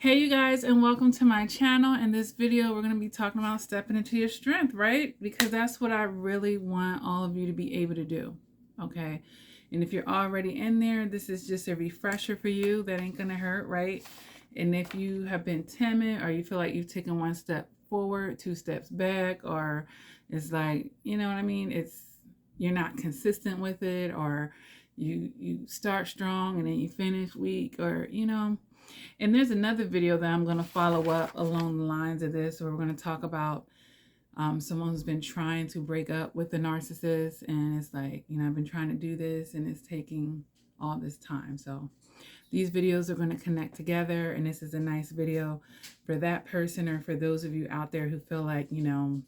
Hey you guys, and welcome to my channel. In this video we're going to be talking about stepping into your strength, right? Because that's what I really want all of you to be able to do. Okay, and if you're already in there, this is just a refresher for you. That ain't gonna hurt, right? And if you have been timid, or you feel like you've taken one step forward, two steps back, or it's like, you know what I mean, it's you're not consistent with it, or you start strong and then you finish weak, or and there's another video that I'm going to follow up along the lines of this, where we're going to talk about someone who's been trying to break up with the narcissist. And it's like, I've been trying to do this and it's taking all this time. So these videos are going to connect together. And this is a nice video for that person, or for those of you out there who feel like, you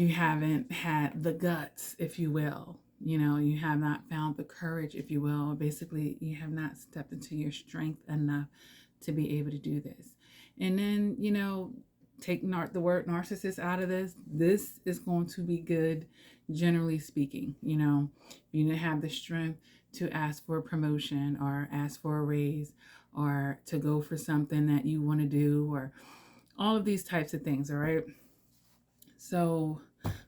haven't had the guts, if you will. You have not found the courage, if you will. Basically, you have not stepped into your strength enough to be able to do this. And then, take the word narcissist out of this. This is going to be good, generally speaking. You didn't have the strength to ask for a promotion, or ask for a raise, or to go for something that you want to do, or all of these types of things, all right? So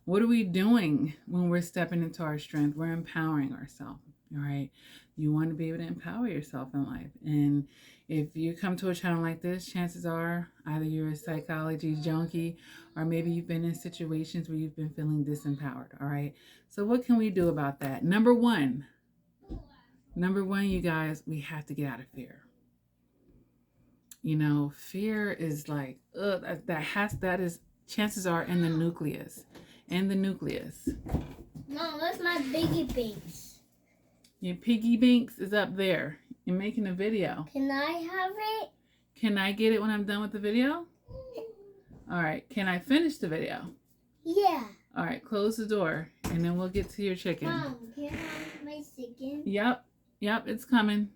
what are we doing when we're stepping into our strength? We're empowering ourselves, all right? You want to be able to empower yourself in life. And if you come to a channel like this, chances are either you're a psychology junkie, or maybe you've been in situations where you've been feeling disempowered, all right? So what can we do about that? Number one, you guys, we have to get out of fear. Fear is like, that is, chances are, in the nucleus. Mom, where's my piggy banks? Your piggy banks is up there. You're making a video. Can I have it? Can I get it when I'm done with the video? All right. Can I finish the video? Yeah. All right. Close the door, and then we'll get to your chicken. Mom, can I have my chicken? Yep. It's coming.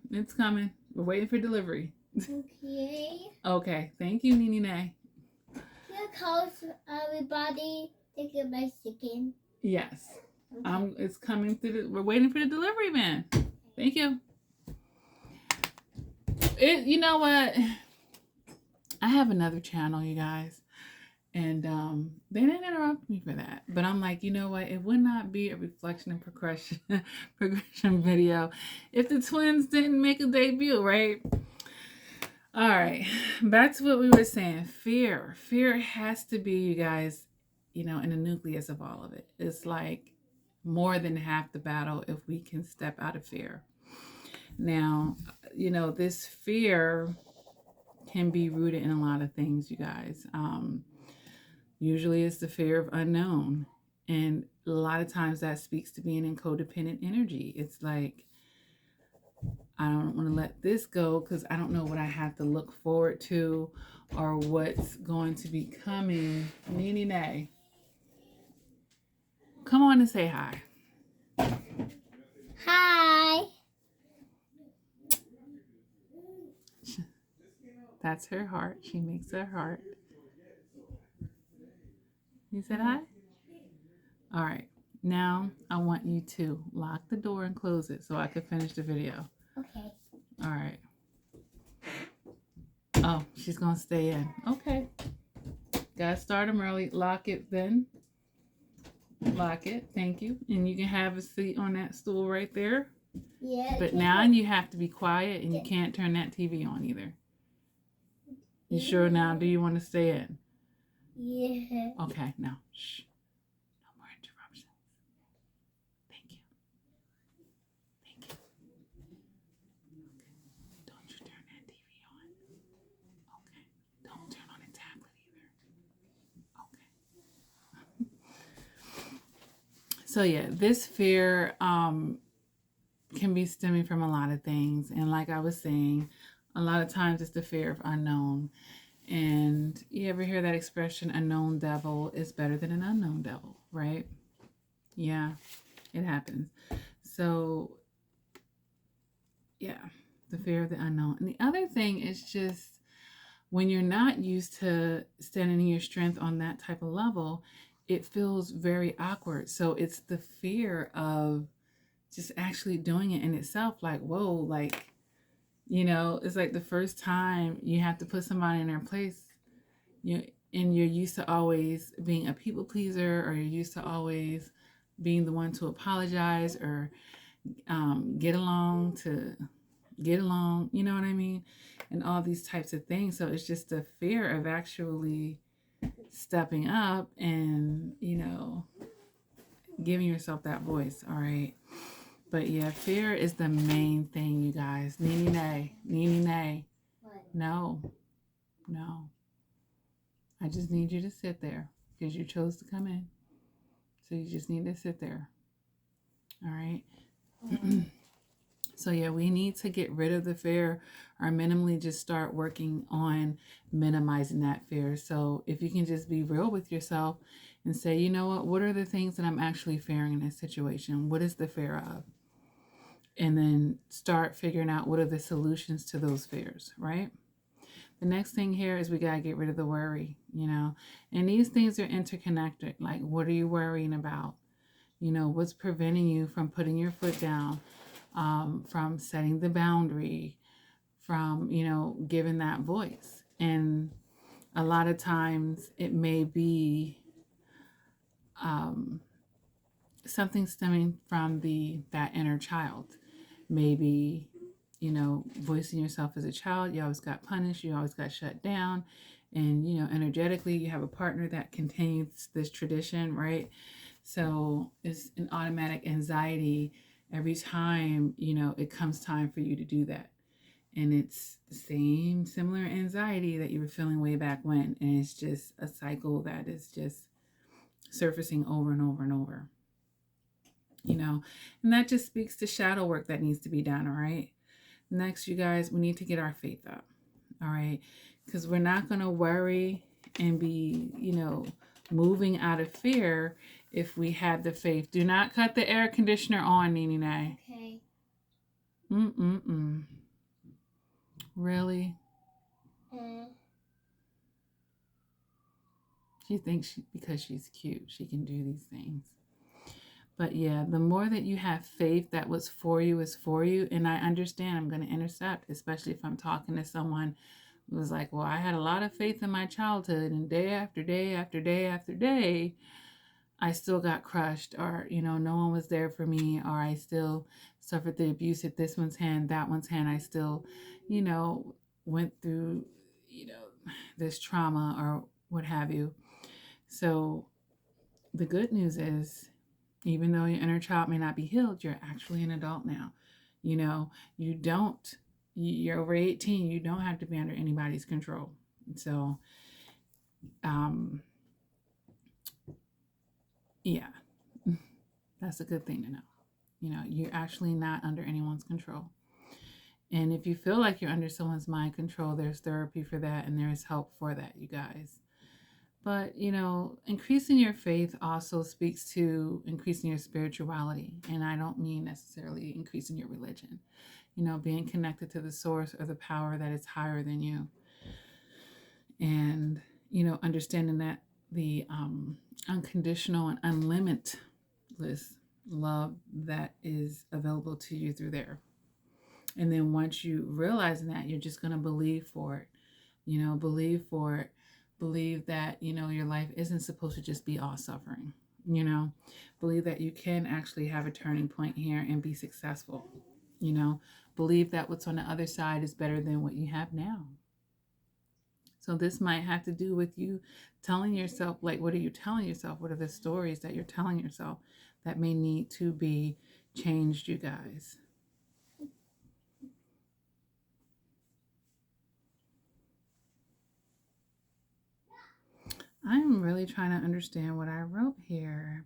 We're waiting for delivery. Okay. Okay. Thank you, Nene. Here comes everybody taking my chicken. Yes. Okay. It's coming through. We're waiting for the delivery man. Thank you. You know what? I have another channel, you guys, and they didn't interrupt me for that. But I'm like, you know what? It would not be a reflection and progression video if the twins didn't make a debut, right? All right, back to what we were saying. Fear has to be, you guys, in the nucleus of all of it. It's like more than half the battle if we can step out of fear. Now, this fear can be rooted in a lot of things, you guys. Usually it's the fear of unknown. And a lot of times that speaks to being in codependent energy. It's like, I don't want to let this go because I don't know what I have to look forward to, or what's going to be coming. Nene, come on and say hi. Hi. That's her heart. She makes her heart. You said hi? All right. Now I want you to lock the door and close it so I can finish the video. Okay. All right. Oh, she's going to stay in. Okay. Gotta start them early. Lock it then. Lock it. Thank you. And you can have a seat on that stool right there. Yeah. But now you have to be quiet, and you can't turn that TV on either. You sure now? Do you want to stay in? Yeah. Okay. Now, shh. No more interruptions. Thank you. Okay. Don't you turn that TV on. Okay. Don't turn on the tablet either. Okay. So yeah, this fear can be stemming from a lot of things. And like I was saying, a lot of times it's the fear of unknown. And you ever hear that expression, a known devil is better than an unknown devil, right? Yeah, it happens. So yeah, the fear of the unknown. And the other thing is just when you're not used to standing in your strength on that type of level, it feels very awkward. So it's the fear of just actually doing it in itself. Like, whoa, like, It's like the first time you have to put somebody in their place. You and you're used to always being a people pleaser, or you're used to always being the one to apologize, or get along to get along. You know what I mean? And all these types of things. So it's just the fear of actually stepping up and giving yourself that voice. All right. But yeah, fear is the main thing, you guys. Nene nay. Nene nay. What? No. No. I just need you to sit there because you chose to come in. So you just need to sit there. All right. So yeah, we need to get rid of the fear, or minimally just start working on minimizing that fear. So if you can just be real with yourself and say, you know what are the things that I'm actually fearing in this situation? What is the fear of? And then start figuring out what are the solutions to those fears, right? The next thing here is we got to get rid of the worry, and these things are interconnected. Like, what are you worrying about? What's preventing you from putting your foot down, from setting the boundary, from, giving that voice. And a lot of times it may be something stemming from that inner child. Maybe, voicing yourself as a child, you always got punished, you always got shut down. And, energetically, you have a partner that continues this tradition, right? So it's an automatic anxiety every time, it comes time for you to do that. And it's the same similar anxiety that you were feeling way back when. And it's just a cycle that is just surfacing over and over and over. And that just speaks to shadow work that needs to be done. All right. Next, you guys, we need to get our faith up. All right. Because we're not going to worry and be, moving out of fear if we have the faith. Do not cut the air conditioner on, Nene. Okay. Really? She thinks because she's cute, she can do these things. But yeah, the more that you have faith that what's for you is for you, and I understand I'm going to intercept, especially if I'm talking to someone who was like, well, I had a lot of faith in my childhood, and day after day after day after day, I still got crushed, or, no one was there for me, or I still suffered the abuse at this one's hand, that one's hand. I still, went through, this trauma or what have you. So the good news is, even though your inner child may not be healed, you're actually an adult now. You're over 18, you don't have to be under anybody's control. So, yeah, that's a good thing to know. You're actually not under anyone's control. And if you feel like you're under someone's mind control, there's therapy for that, and there's help for that, you guys. But, increasing your faith also speaks to increasing your spirituality. And I don't mean necessarily increasing your religion, being connected to the source or the power that is higher than you. And, understanding that the unconditional and unlimitless love that is available to you through there. And then once you realize that, you're just going to believe for it, believe for it. Believe that, your life isn't supposed to just be all suffering, believe that you can actually have a turning point here and be successful, believe that what's on the other side is better than what you have now. So this might have to do with you telling yourself, like, what are you telling yourself? What are the stories that you're telling yourself that may need to be changed, you guys? I'm really trying to understand what I wrote here.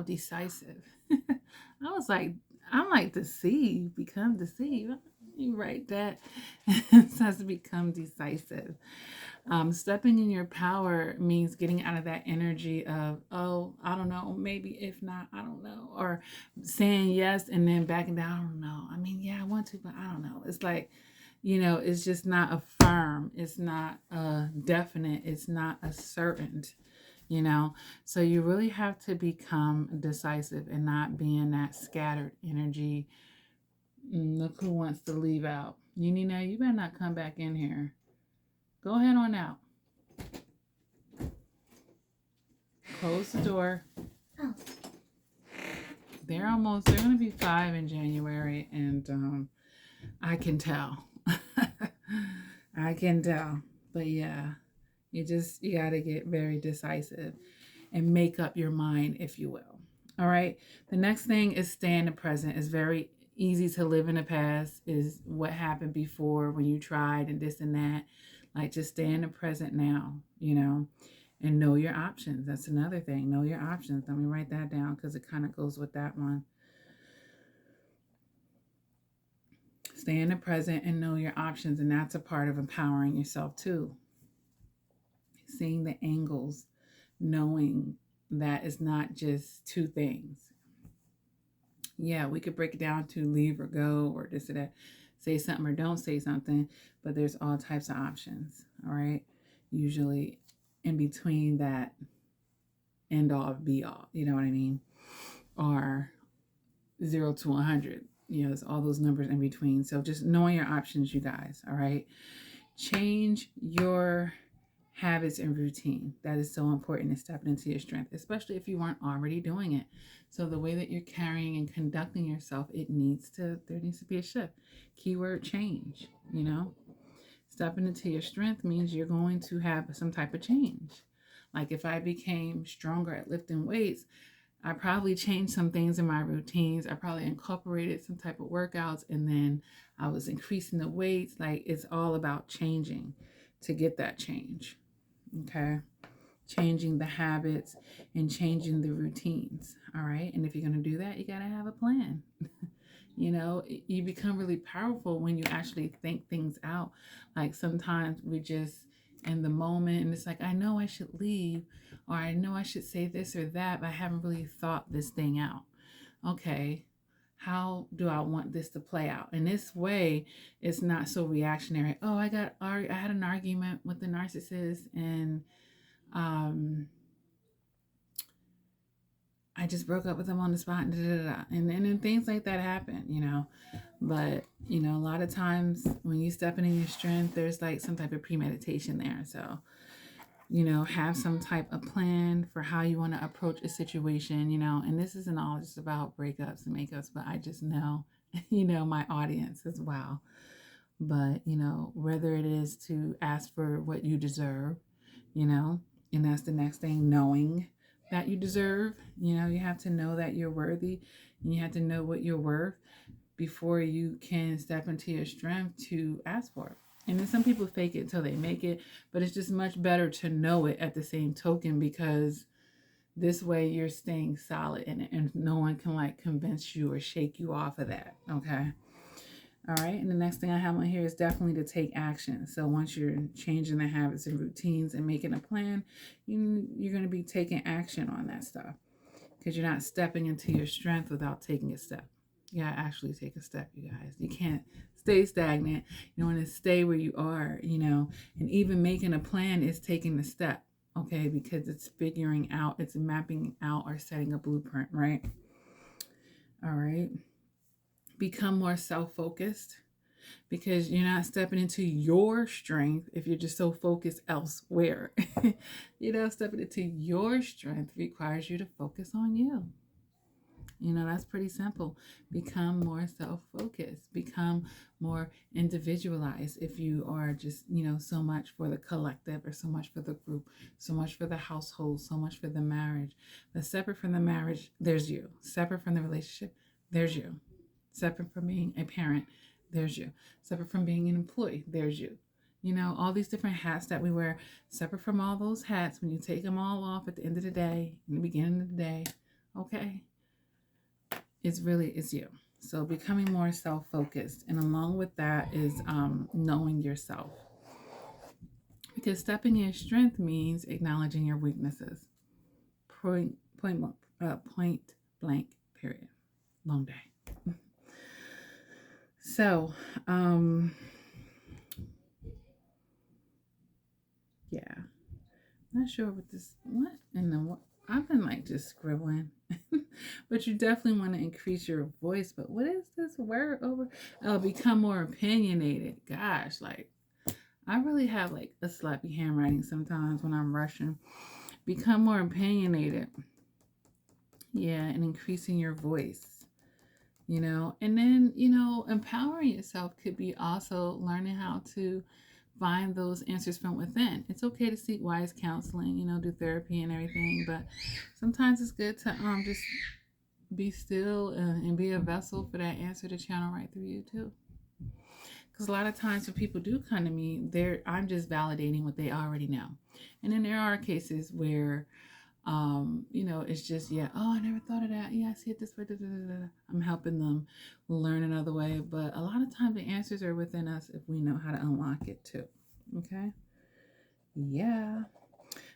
Decisive. I was like, I'm like deceive, become deceive. You write that. It says to become decisive. Stepping in your power means getting out of that energy of, oh, I don't know, maybe if not, I don't know, or saying yes and then backing down. I don't know. I mean, yeah, I want to, but I don't know. It's like, it's just not a firm. It's not a definite. It's not a certain, So you really have to become decisive and not be in that scattered energy, Look who wants to leave out. Nina, you better not come back in here. Go ahead on out. Close the door. Oh. They're going to be 5 in January, and I can tell. I can tell. But yeah, you got to get very decisive and make up your mind, if you will. All right. The next thing is stay in the present. It's very easy to live in the past, is what happened before when you tried and this and that. Like, just stay in the present now, and know your options. That's another thing. Know your options. Let me write that down because it kind of goes with that one. Stay in the present and know your options. And that's a part of empowering yourself too. Seeing the angles, knowing that it's not just two things. Yeah, we could break it down to leave or go or this or that. Say something or don't say something, but there's all types of options, all right? Usually in between that end all be all, you know what I mean? Or 0 to 100. There's all those numbers in between. So just knowing your options, you guys, all right? Change your habits and routine. That is so important in stepping into your strength, especially if you weren't already doing it. So the way that you're carrying and conducting yourself, there needs to be a shift. Keyword change, Stepping into your strength means you're going to have some type of change. Like if I became stronger at lifting weights, I probably changed some things in my routines. I probably incorporated some type of workouts, and then I was increasing the weights. Like, it's all about changing to get that change. Okay. Changing the habits and changing the routines. All right. And if you're going to do that, you got to have a plan. You become really powerful when you actually think things out. Like sometimes we just in the moment, and it's like, I know I should leave, or I know I should say this or that, but I haven't really thought this thing out. Okay, how do I want this to play out? In this way, it's not so reactionary. Oh, I had an argument with the narcissist, and I just broke up with them on the spot, and then things like that happen, But, a lot of times when you step in your strength, there's like some type of premeditation there. So, have some type of plan for how you want to approach a situation, and this isn't all just about breakups and makeups, but I just know, my audience as well. But, whether it is to ask for what you deserve, and that's the next thing, knowing that you deserve, you have to know that you're worthy, and you have to know what you're worth before you can step into your strength to ask for it. And then some people fake it until they make it, but it's just much better to know it at the same token, because this way you're staying solid in it, and no one can like convince you or shake you off of that. Okay. All right. And the next thing I have on here is definitely to take action. So once you're changing the habits and routines and making a plan, you're going to be taking action on that stuff, because you're not stepping into your strength without taking a step. You gotta actually take a step, you guys. You can't stay stagnant. You want to stay where you are, and even making a plan is taking the step, okay? Because it's figuring out, it's mapping out or setting a blueprint, right? All right. Become more self-focused, because you're not stepping into your strength if you're just so focused elsewhere. Stepping into your strength requires you to focus on you. That's pretty simple. Become more self-focused. Become more individualized. If you are just, so much for the collective, or so much for the group, so much for the household, so much for the marriage. But separate from the marriage, there's you. Separate from the relationship, there's you. Separate from being a parent, there's you. Separate from being an employee, there's you. All these different hats that we wear, separate from all those hats, when you take them all off at the end of the day, in the beginning of the day, okay? It's you. So becoming more self-focused, and along with that is knowing yourself, because stepping in strength means acknowledging your weaknesses. Point blank, period. Long day. So yeah, not sure what in the what I've been like just scribbling. But you definitely want to increase your voice. But what is this word over? Oh, become more opinionated. Gosh, like I really have like a sloppy handwriting sometimes when I'm rushing. Become more opinionated. Yeah, and increasing your voice, And then, empowering yourself could be also learning how to find those answers from within. It's okay to seek wise counseling, do therapy and everything, but sometimes it's good to just be still and be a vessel for that answer to channel right through you too. Because a lot of times when people do come to me, I'm just validating what they already know. And then there are cases where it's just, yeah, oh, I never thought of that. Yeah, I see it this way. Da, da, da, da. I'm helping them learn another way. But a lot of times the answers are within us if we know how to unlock it too. Okay? Yeah.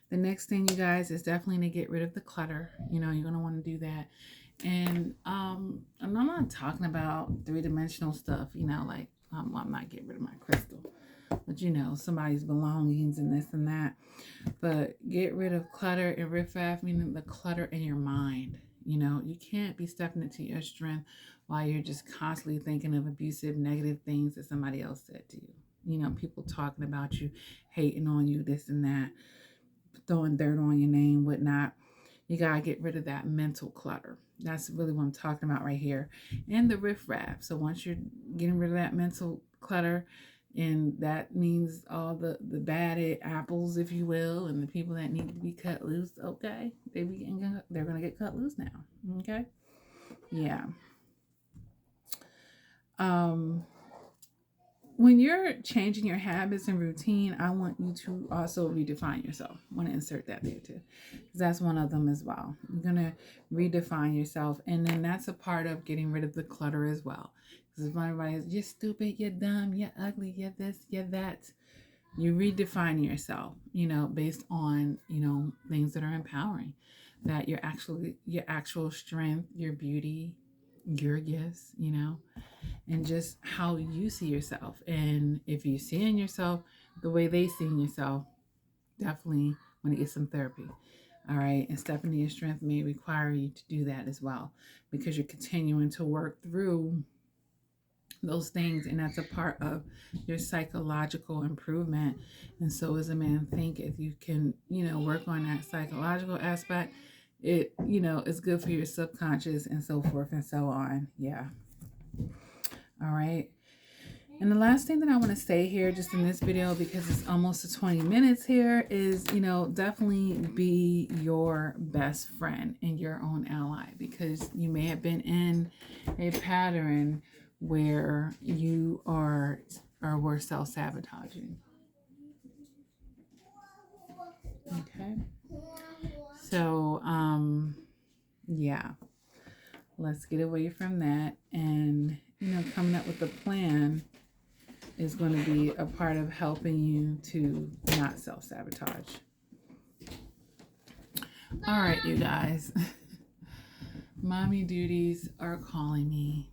The next thing, you guys, is definitely to get rid of the clutter. You're going to want to do that. And I'm not talking about three-dimensional stuff, like I'm not getting rid of my crystal. But somebody's belongings and this and that. But get rid of clutter and riffraff, meaning the clutter in your mind. You can't be stepping into your strength while you're just constantly thinking of abusive, negative things that somebody else said to you. People talking about you, hating on you, this and that, throwing dirt on your name, whatnot. You gotta get rid of that mental clutter. That's really what I'm talking about right here. And the riffraff. So once you're getting rid of that mental clutter, and that means all the bad apples, if you will, and the people that need to be cut loose, okay, they're going to get cut loose now, okay? Yeah. When you're changing your habits and routine, I want you to also redefine yourself. I want to insert that there too, because that's one of them as well. You're going to redefine yourself, and then that's a part of getting rid of the clutter as well. Because if everybody is, you're stupid, you're dumb, you're ugly, you're this, you're that, you redefine yourself, based on, things that are empowering, that your actual strength, your beauty, your gifts, and just how you see yourself. And if you see in yourself the way they see in yourself, definitely want to get some therapy. All right. And stepping into your strength may require you to do that as well, because you're continuing to work through those things, and that's a part of your psychological improvement. And so as a man think, if you can, work on that psychological aspect, it, is good for your subconscious and so forth and so on. Yeah. All right. And the last thing that I want to say here, just in this video, because it's almost to 20 minutes here, is, definitely be your best friend and your own ally, because you may have been in a pattern where you were self-sabotaging. Okay. So, yeah, let's get away from that. And, coming up with a plan is going to be a part of helping you to not self-sabotage. All right, you guys. Mommy duties are calling me.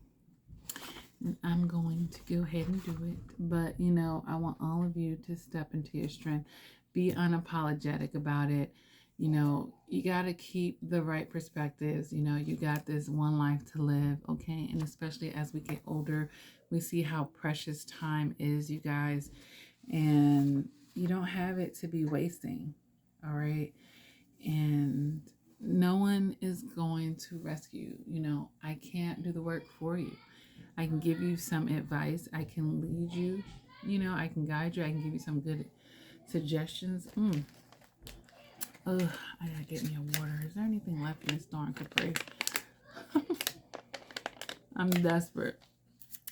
And I'm going to go ahead and do it. But, I want all of you to step into your strength. Be unapologetic about it. You got to keep the right perspectives. You got this one life to live, okay? And especially as we get older, we see how precious time is, you guys. And you don't have it to be wasting, all right? And no one is going to rescue you. I can't do the work for you. I can give you some advice. I can lead you. I can guide you. I can give you some good suggestions. Ugh, I gotta get me a water. Is there anything left in this darn Capri? I'm desperate.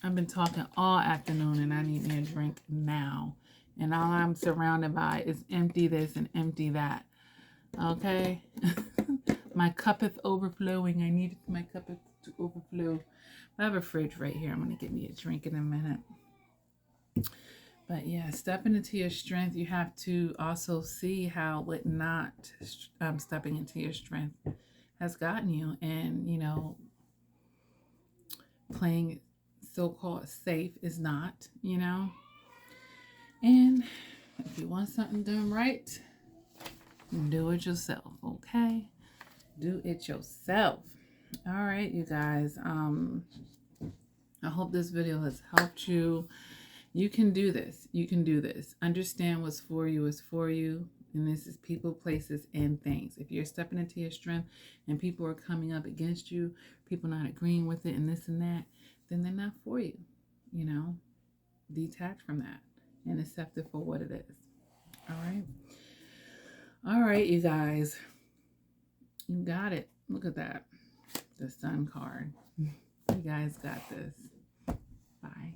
I've been talking all afternoon and I need me a drink now. And all I'm surrounded by is empty this and empty that. Okay? My cup is overflowing. I need my cup to overflow. I have a fridge right here. I'm going to get me a drink in a minute. But yeah, stepping into your strength, you have to also see how what not stepping into your strength has gotten you. And, playing so-called safe is not, And if you want something done right, do it yourself, okay? Do it yourself. All right, you guys. I hope this video has helped you. You can do this. You can do this. Understand what's for you is for you. And this is people, places, and things. If you're stepping into your strength and people are coming up against you, people not agreeing with it and this and that, then they're not for you. You know, detach from that and accept it for what it is. All right. All right, you guys. You got it. Look at that. The Sun card. You guys got this. Bye.